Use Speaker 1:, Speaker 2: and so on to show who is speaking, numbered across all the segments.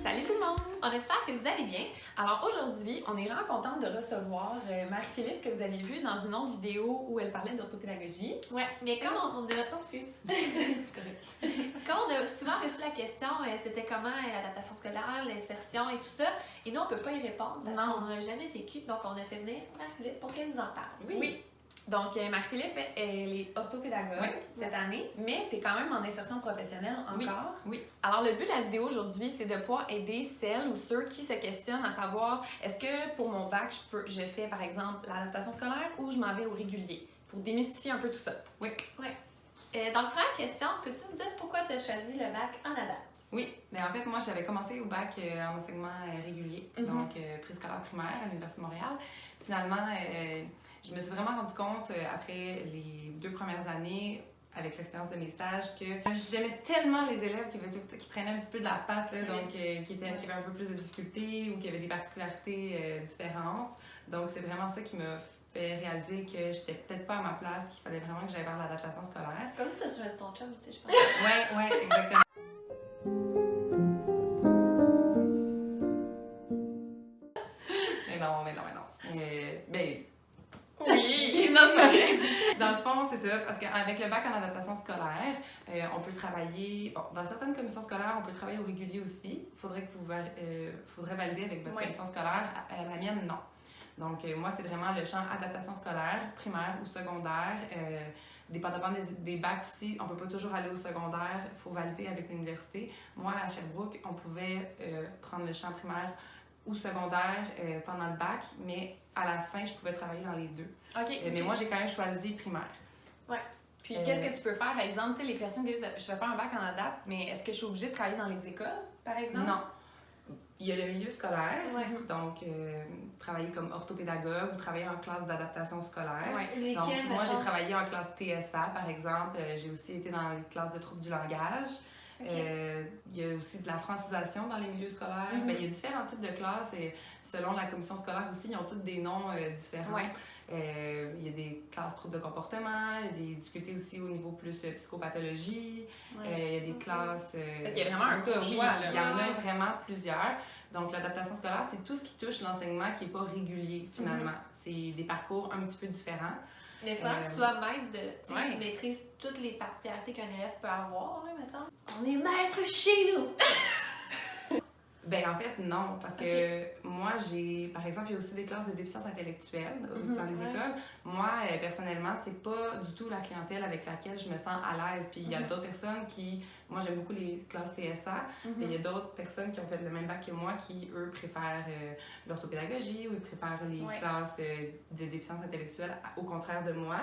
Speaker 1: Salut tout le monde!
Speaker 2: On espère que vous allez bien.
Speaker 1: Alors aujourd'hui, on est vraiment contente de recevoir Marie-Philippe que vous avez vue dans une autre vidéo où elle parlait d'orthopédagogie.
Speaker 2: Ouais, mais comme on a... Oh, excuse.
Speaker 1: C'est correct.
Speaker 2: Comme on a souvent reçu la question, c'était comment l'adaptation scolaire, l'insertion et tout ça, et nous, on peut pas y répondre parce qu'on n'a jamais vécu, donc on a fait venir Marie-Philippe pour qu'elle nous en parle.
Speaker 1: Oui. Donc, Marie-Philippe, elle est orthopédagogue cette année, mais tu es quand même en insertion professionnelle encore. Oui. Alors, le but de la vidéo aujourd'hui, c'est de pouvoir aider celles ou ceux qui se questionnent à savoir est-ce que pour mon bac, je fais par exemple l'adaptation scolaire ou je m'en vais au régulier pour démystifier un peu tout ça.
Speaker 2: Oui. Donc, première question, peux-tu me dire pourquoi tu as choisi le bac en ADAP?
Speaker 3: Oui, mais en fait, moi, j'avais commencé au bac en enseignement régulier, donc préscolaire primaire à l'Université de Montréal. Finalement, je me suis vraiment rendu compte, après les 2 premières années, avec l'expérience de mes stages, que j'aimais tellement les élèves qui traînaient un petit peu de la patte, là, donc qui avaient un peu plus de difficultés ou qui avaient des particularités différentes. Donc, c'est vraiment ça qui m'a fait réaliser que j'étais peut-être pas à ma place, qu'il fallait vraiment que j'aille vers l'adaptation scolaire.
Speaker 2: C'est comme ça que tu as choisi ton chum aussi, je pense.
Speaker 3: Ouais, exactement. Mais non.
Speaker 1: Oui! Non, c'est vrai!
Speaker 3: Dans le fond, c'est ça, parce qu'avec le bac en adaptation scolaire, on peut travailler, dans certaines commissions scolaires, on peut travailler au régulier aussi. Faudrait valider avec votre commission scolaire. La mienne, non. Donc, moi, c'est vraiment le champ adaptation scolaire, primaire ou secondaire. Dépendamment des bacs aussi, on peut pas toujours aller au secondaire, il faut valider avec l'université. Moi, à Sherbrooke, on pouvait prendre le champ primaire ou secondaire pendant le bac, mais à la fin, je pouvais travailler dans les deux. Mais moi, j'ai quand même choisi primaire.
Speaker 1: Ouais. Puis qu'est-ce que tu peux faire? Par exemple, tu sais, les personnes disent je vais faire un bac en ADAP, mais est-ce que je suis obligée de travailler dans les écoles, par exemple?
Speaker 3: Non. Il y a le milieu scolaire,
Speaker 2: donc
Speaker 3: travailler comme orthopédagogue ou travailler en classe d'adaptation scolaire.
Speaker 2: Ouais.
Speaker 3: Donc, moi, j'ai travaillé en classe TSA, par exemple. J'ai aussi été dans les classes de troubles du langage. Il y a aussi de la francisation dans les milieux scolaires. Il y a différents types de classes et selon la commission scolaire aussi, ils ont tous des noms différents. Il y a des classes troubles de comportement, il y a des difficultés aussi au niveau plus psychopathologie, il y a des classes...
Speaker 1: il y a vraiment un choix.
Speaker 3: Il y en a vraiment plusieurs. Donc, l'adaptation scolaire, c'est tout ce qui touche l'enseignement qui n'est pas régulier, finalement. C'est des parcours un petit peu différents.
Speaker 2: Mais il faudrait que tu sois maître de... Tu maîtrises toutes les particularités qu'un élève peut avoir, là, mettons. On est maître chez nous!
Speaker 3: En fait, non, parce que moi, par exemple, il y a aussi des classes de déficience intellectuelle dans les écoles. Moi, personnellement, c'est pas du tout la clientèle avec laquelle je me sens à l'aise. Puis il y a d'autres personnes moi, j'aime beaucoup les classes TSA, mais il y a d'autres personnes qui ont fait le même bac que moi qui, eux, préfèrent l'orthopédagogie ou ils préfèrent les classes de déficience intellectuelle, au contraire de moi.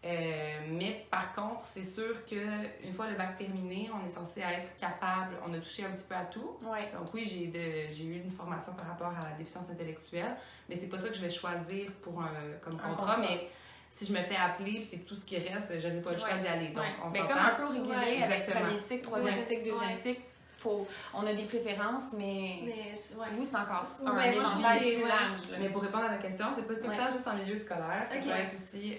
Speaker 3: Mais par contre, c'est sûr qu'une fois le bac terminé, on est censé être capable, on a touché un petit peu à tout. Donc oui, j'ai eu une formation par rapport à la déficience intellectuelle, mais c'est pas ça que je vais choisir comme contrat. Mais si je me fais appeler, c'est tout ce qui reste, je n'ai pas le choix d'y aller. Donc on s'entend.
Speaker 1: Comme un peu régulier, avec
Speaker 3: exactement.
Speaker 1: premier cycle, troisième cycle, deuxième cycle. On a des préférences, mais vous, c'est encore un éventail plus large.
Speaker 3: Mais pour répondre à ta question, c'est pas tout le temps juste en milieu scolaire. Ça peut être aussi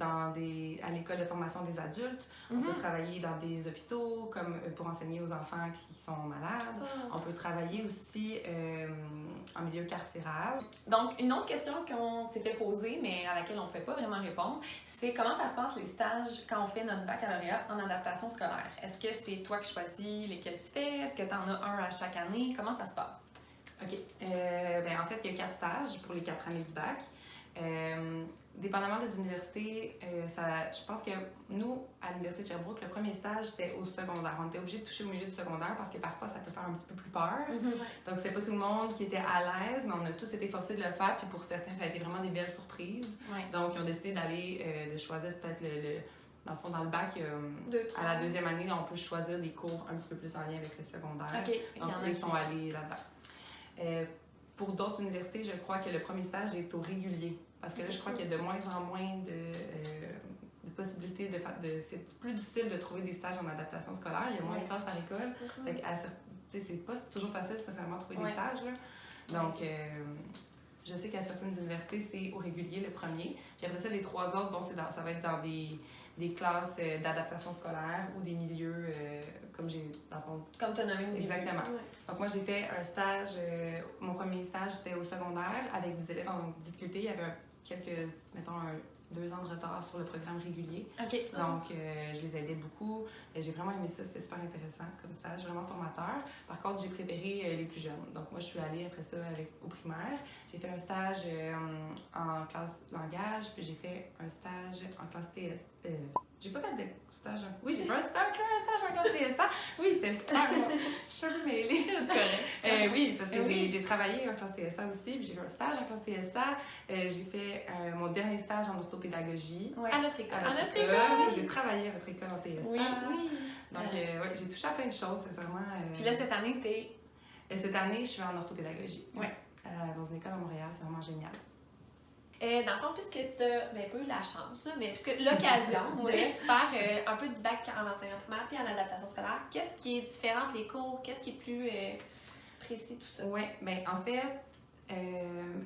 Speaker 3: à l'école de formation des adultes. On peut travailler dans des hôpitaux, comme pour enseigner aux enfants qui sont malades. On peut travailler aussi en milieu carcéral.
Speaker 1: Donc, une autre question qu'on s'était posée, mais à laquelle on ne pouvait pas vraiment répondre, c'est comment ça se passe les stages quand on fait notre baccalauréat en adaptation scolaire? Est-ce que c'est toi qui choisis lesquels tu fais? Est-ce que tu en as un à chaque année? Comment ça se passe?
Speaker 3: OK. En fait, il y a 4 stages pour les 4 années du bac. Dépendamment des universités, je pense que nous, à l'Université de Sherbrooke, le premier stage, c'était au secondaire. On était obligé de toucher au milieu du secondaire parce que parfois, ça peut faire un petit peu plus peur. Donc, c'est pas tout le monde qui était à l'aise, mais on a tous été forcés de le faire. Puis pour certains, ça a été vraiment des belles surprises. Donc, ils ont décidé de choisir peut-être dans le fond, dans le bac, à la 2e année, on peut choisir des cours un petit peu plus en lien avec le secondaire. Donc, ils sont allés là-dedans. Pour d'autres universités, je crois que le premier stage est au régulier. Parce que là, je crois qu'il y a de moins en moins de possibilités c'est plus difficile de trouver des stages en adaptation scolaire. Il y a moins de classes par école. C'est pas toujours facile, sincèrement, de trouver des stages. Là. Donc, je sais qu'à certaines universités, c'est au régulier le premier. Puis après ça, les 3 autres, ça va être dans des classes d'adaptation scolaire ou des milieux, comme j'ai
Speaker 1: Comme tu as nommé au début.
Speaker 3: Exactement.
Speaker 2: Ouais.
Speaker 3: Donc moi, j'ai fait un stage, mon premier stage, c'était au secondaire avec des élèves en difficulté. Il y avait mettons, 2 ans de retard sur le programme régulier.
Speaker 1: OK.
Speaker 3: Donc, je les aidais beaucoup. J'ai vraiment aimé ça. C'était super intéressant comme stage, vraiment formateur. Par contre, j'ai préféré les plus jeunes. Donc, moi, je suis allée après ça au primaire. J'ai fait un stage en classe langage, puis j'ai fait un stage en classe TS. J'ai pas fait de stage. Oui, j'ai fait un stage en classe TSA. Oui, c'était super. Je suis un peu mêlée.
Speaker 1: C'est correct.
Speaker 3: Oui, parce que j'ai travaillé en classe TSA aussi, puis j'ai fait un stage en classe TSA. J'ai fait mon dernier stage en orthopédagogie.
Speaker 1: Ouais.
Speaker 2: À notre école.
Speaker 3: À notre école.
Speaker 1: Oui.
Speaker 3: J'ai travaillé à votre école en TSA.
Speaker 1: Oui.
Speaker 3: Donc, ouais, j'ai touché à plein de choses, sincèrement.
Speaker 1: Puis là, cette année,
Speaker 3: Cette année, je suis en orthopédagogie.
Speaker 1: Ouais.
Speaker 3: Dans une école à Montréal, c'est vraiment génial.
Speaker 2: Dans le fond, puisque tu n'as pas eu la chance, là, mais puisque l'occasion de faire un peu du bac en enseignement primaire puis en adaptation scolaire, qu'est-ce qui est différent entre les cours? Qu'est-ce qui est plus précis, tout ça?
Speaker 3: Oui, bien en fait,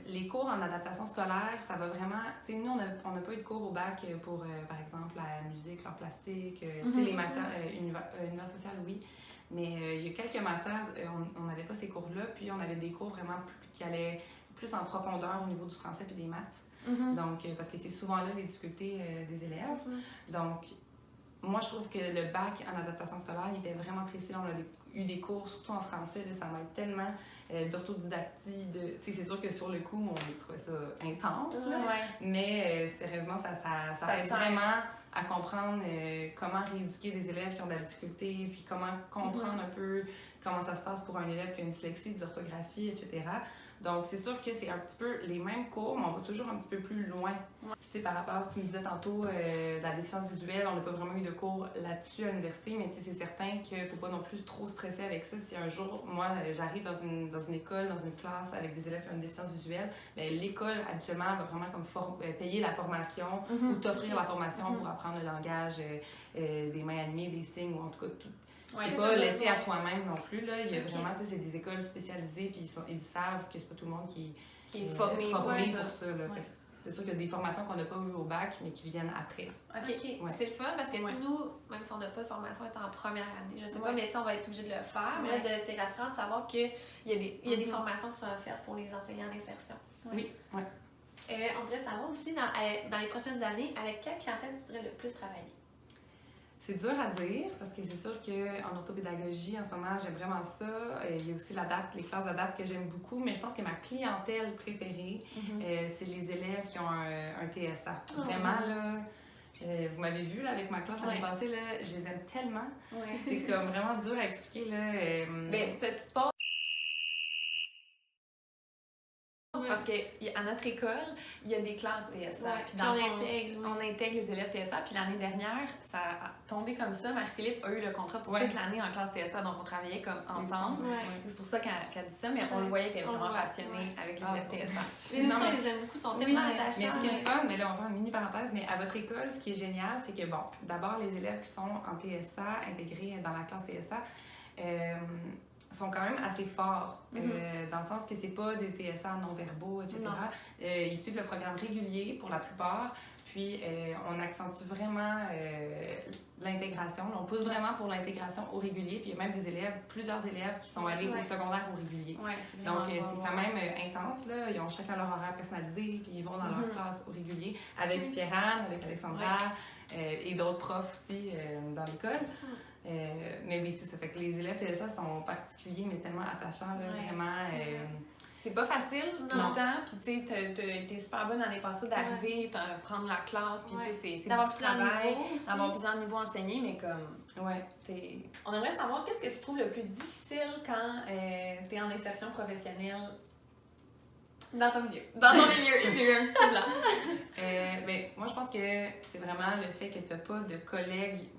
Speaker 3: les cours en adaptation scolaire, ça va vraiment... Tu sais, nous, on n'a pas eu de cours au bac pour, par exemple, la musique, l'art plastique, tu sais, les matières univers social, oui. Mais il y a quelques matières, on n'avait pas ces cours-là, puis on avait des cours vraiment qui allaient plus en profondeur au niveau du français puis des maths. Donc, parce que c'est souvent là les difficultés des élèves. Donc, moi, je trouve que le bac en adaptation scolaire, il était vraiment précis. On a eu des cours, surtout en français, là, ça m'aide tellement d'autodidactie. Tu sais, c'est sûr que sur le coup, on trouvait ça intense, là, mais sérieusement, ça aide vraiment à comprendre comment rééduquer des élèves qui ont de la difficulté, puis comment comprendre un peu comment ça se passe pour un élève qui a une dyslexie, d'orthographie, etc. Donc, c'est sûr que c'est un petit peu les mêmes cours, mais on va toujours un petit peu plus loin. Puis, tu sais, par rapport, tu me disais tantôt, la déficience visuelle, on n'a pas vraiment eu de cours là-dessus à l'université, mais tu sais, c'est certain qu'il ne faut pas non plus trop stresser avec ça. Si un jour, moi, j'arrive dans une école, dans une classe avec des élèves qui ont une déficience visuelle, bien, l'école, habituellement, va vraiment comme payer la formation ou t'offrir la formation pour apprendre le langage des mains animées, des signes, ou en tout cas, tout. C'est pas laissé à toi-même non plus, là. Il y a vraiment, tu sais, c'est des écoles spécialisées, puis ils savent que c'est pas tout le monde qui
Speaker 1: est formé
Speaker 3: pour ça, là. C'est sûr qu'il y a des formations qu'on n'a pas eues au bac, mais qui viennent après.
Speaker 2: OK. Ouais. C'est le fun parce que nous, même si on n'a pas de formation, on est en première année, je sais pas, mais on va être obligé de le faire. Mais là, c'est rassurant de savoir qu'il y a des formations qui sont offertes pour les enseignants d'insertion.
Speaker 3: Oui, oui.
Speaker 2: On voudrait savoir aussi, dans les prochaines années, avec quelle clientèle tu voudrais le plus travailler?
Speaker 3: C'est dur à dire parce que c'est sûr qu'en orthopédagogie, en ce moment, j'aime vraiment ça. Il y a aussi les classes d'adapte que j'aime beaucoup, mais je pense que ma clientèle préférée, c'est les élèves qui ont un TSA. Vraiment, là, vous m'avez vu là, avec ma classe l'année passée, là, je les aime tellement. C'est comme vraiment dur à expliquer. Là,
Speaker 1: mais petite pause. Parce qu'à notre école, il y a des classes TSA. Puis on intègre les élèves TSA. Puis l'année dernière, ça a tombé comme ça. Marie-Philippe a eu le contrat pour toute l'année en classe TSA. Donc, on travaillait comme ensemble. C'est pour ça qu'elle dit ça. Mais on le voyait qu'elle est vraiment passionnée avec les élèves TSA.
Speaker 2: Mais nous, on les aime beaucoup. Ils sont tellement attachants.
Speaker 3: Mais ce qui est le fun, mais là, on va faire une mini parenthèse. Mais à votre école, ce qui est génial, c'est que, bon, d'abord, les élèves qui sont en TSA, intégrés dans la classe TSA, sont quand même assez forts, dans le sens que c'est pas des TSA non-verbaux, etc. Ils suivent le programme régulier pour la plupart, puis on accentue vraiment l'intégration. On pousse vraiment pour l'intégration au régulier, puis il y a même plusieurs élèves qui sont allés au secondaire au régulier. Donc c'est quand même intense, là. Ils ont chacun leur horaire personnalisé, puis ils vont dans leur classe au régulier, avec Pierre-Anne, avec Alexandra, et d'autres profs aussi dans l'école. Mais oui, c'est ça. Fait que les élèves TSA sont particuliers, mais tellement attachants, là, vraiment.
Speaker 1: C'est pas facile tout le temps, puis tu sais, t'as été super bonne l'année passée d'arriver, prendre la classe, puis tu sais, c'est
Speaker 2: d'avoir
Speaker 1: beaucoup de travail, d'avoir
Speaker 2: plusieurs
Speaker 1: plusieurs niveaux enseignés, mais comme, on aimerait savoir qu'est-ce que tu trouves le plus difficile quand t'es en insertion professionnelle
Speaker 2: dans ton milieu.
Speaker 1: Dans ton milieu, j'ai eu un petit blanc.
Speaker 3: Ben, moi, je pense que c'est vraiment le fait que t'as pas de collègues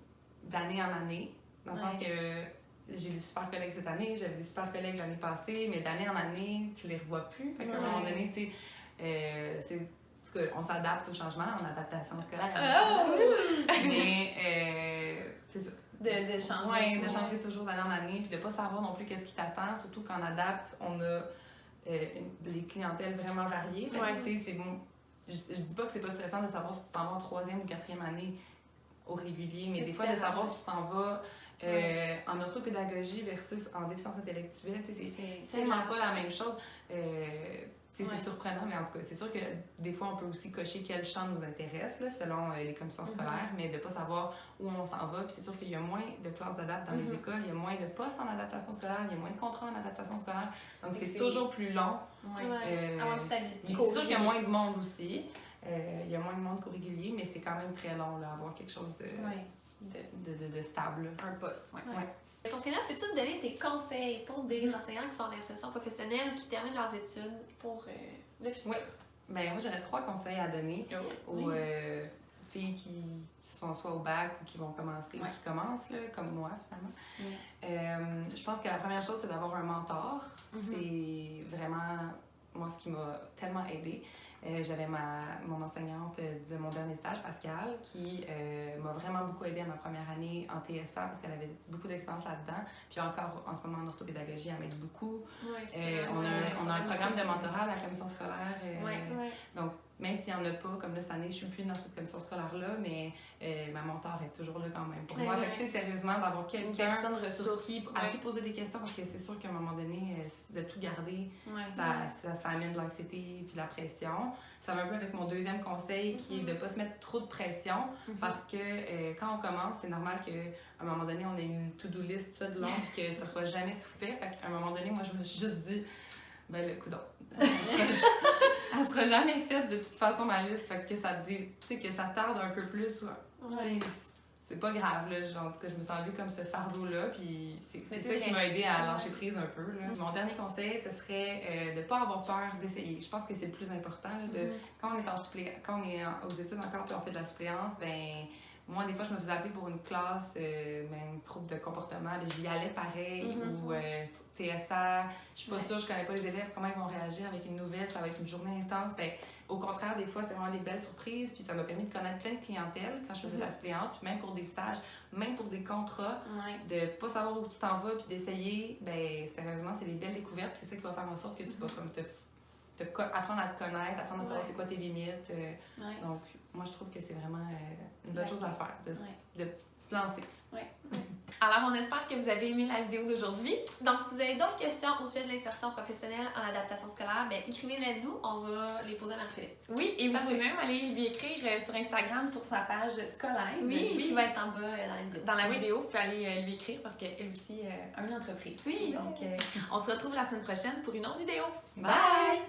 Speaker 3: d'année en année, dans le sens que j'ai des super collègues cette année, j'avais des super collègues l'année passée, mais d'année en année, tu les revois plus. Fait qu'à un moment donné, tu sais, on s'adapte au changement, en adaptation scolaire. Mais c'est ça.
Speaker 1: De changer.
Speaker 3: Oui, de changer toujours d'année en année, puis de pas savoir non plus qu'est-ce qui t'attend, surtout qu'en adapte, on a des clientèles vraiment variées. Tu sais, c'est bon. Je dis pas que c'est pas stressant de savoir si tu t'en vas en 3e ou 4e année au régulier, mais des fois de savoir si tu t'en vas en en orthopédagogie versus en déficience intellectuelle, c'est
Speaker 2: tellement
Speaker 3: pas la même chose. C'est surprenant, mais en tout cas, c'est sûr que des fois, on peut aussi cocher quel champ nous intéresse, là, selon les commissions scolaires, mais de ne pas savoir où on s'en va. Puis c'est sûr qu'il y a moins de classes d'adaptation dans les écoles, il y a moins de postes en adaptation scolaire, il y a moins de contrats en adaptation scolaire. Donc, c'est toujours plus long.
Speaker 2: Avoir de stabilité.
Speaker 3: C'est sûr qu'il y a moins de monde aussi. Il y a moins de monde co-régulier, mais c'est quand même très long, là, avoir quelque chose de stable.
Speaker 1: Un poste,
Speaker 2: Donc, là, peux-tu me donner tes conseils pour des enseignants qui sont en insertion professionnelle ou qui terminent leurs études pour le futur?
Speaker 3: Oui. Ben, moi, j'aurais 3 conseils à donner aux filles qui sont soit au bac ou qui vont commencer ou qui commencent, là, comme moi, finalement. Je pense que la première chose, c'est d'avoir un mentor. C'est vraiment, moi, ce qui m'a tellement aidée. J'avais mon enseignante de mon dernier stage, Pascal, qui m'a vraiment beaucoup aidée à ma première année en TSA parce qu'elle avait beaucoup d'expérience là-dedans. Puis encore, en ce moment, en orthopédagogie, elle m'aide beaucoup. On a un programme de mentorat à la commission scolaire. Donc, même s'il n'y en a pas, comme là, cette année, je ne suis plus dans cette commission scolaire-là, mais ma mentor est toujours là quand même pour moi. Fait que, tu sais, sérieusement, d'avoir quelqu'un à qui poser des questions, parce que c'est sûr qu'à un moment donné, de tout garder, ça amène de l'anxiété puis de la pression. Ça va un peu avec mon deuxième conseil, qui est de ne pas se mettre trop de pression, parce que quand on commence, c'est normal qu'à un moment donné, on ait une to-do list de long, puis que ça soit jamais tout fait. Fait qu'à un moment donné, moi, je me suis juste dit, ben, le coudonc. Elle sera jamais faite de toute façon, ma liste. Fait que que ça tarde un peu plus. C'est pas grave, là. En tout cas, je me sens enlevée comme ce fardeau-là. Puis c'est ça qui m'a aidée à lâcher prise un peu. Là. Mon dernier conseil, ce serait de pas avoir peur d'essayer. Je pense que c'est le plus important. Là, quand on est aux études encore puis on fait de la suppléance, ben moi, des fois, je me faisais appeler pour une classe, même trouble de comportement, ben, j'y allais pareil, ou TSA, je suis pas sûre, je connais pas les élèves, comment ils vont réagir avec une nouvelle, ça va être une journée intense. Ben, au contraire, des fois, c'est vraiment des belles surprises, puis ça m'a permis de connaître plein de clientèle quand je faisais de la suppléance, puis même pour des stages, même pour des contrats, de pas savoir où tu t'en vas, puis d'essayer, ben sérieusement, c'est des belles découvertes, puis c'est ça qui va faire en sorte que tu vas comme apprendre à te connaître, apprendre à savoir c'est quoi tes limites. Donc, moi, je trouve que c'est vraiment une bonne chose à faire, de se lancer.
Speaker 1: Alors, on espère que vous avez aimé la vidéo d'aujourd'hui.
Speaker 2: Donc, si vous avez d'autres questions au sujet de l'insertion professionnelle en adaptation scolaire, bien, écrivez-les nous, on va les poser à Marie-Philippe.
Speaker 1: Oui, et vous pouvez même aller lui écrire sur Instagram, sur sa page scolaire.
Speaker 2: Qui va être en bas dans la vidéo.
Speaker 1: Dans la vidéo, vous pouvez aller lui écrire parce qu'elle aussi a une entreprise.
Speaker 2: Oui.
Speaker 1: Donc, on se retrouve la semaine prochaine pour une autre vidéo.
Speaker 2: Bye!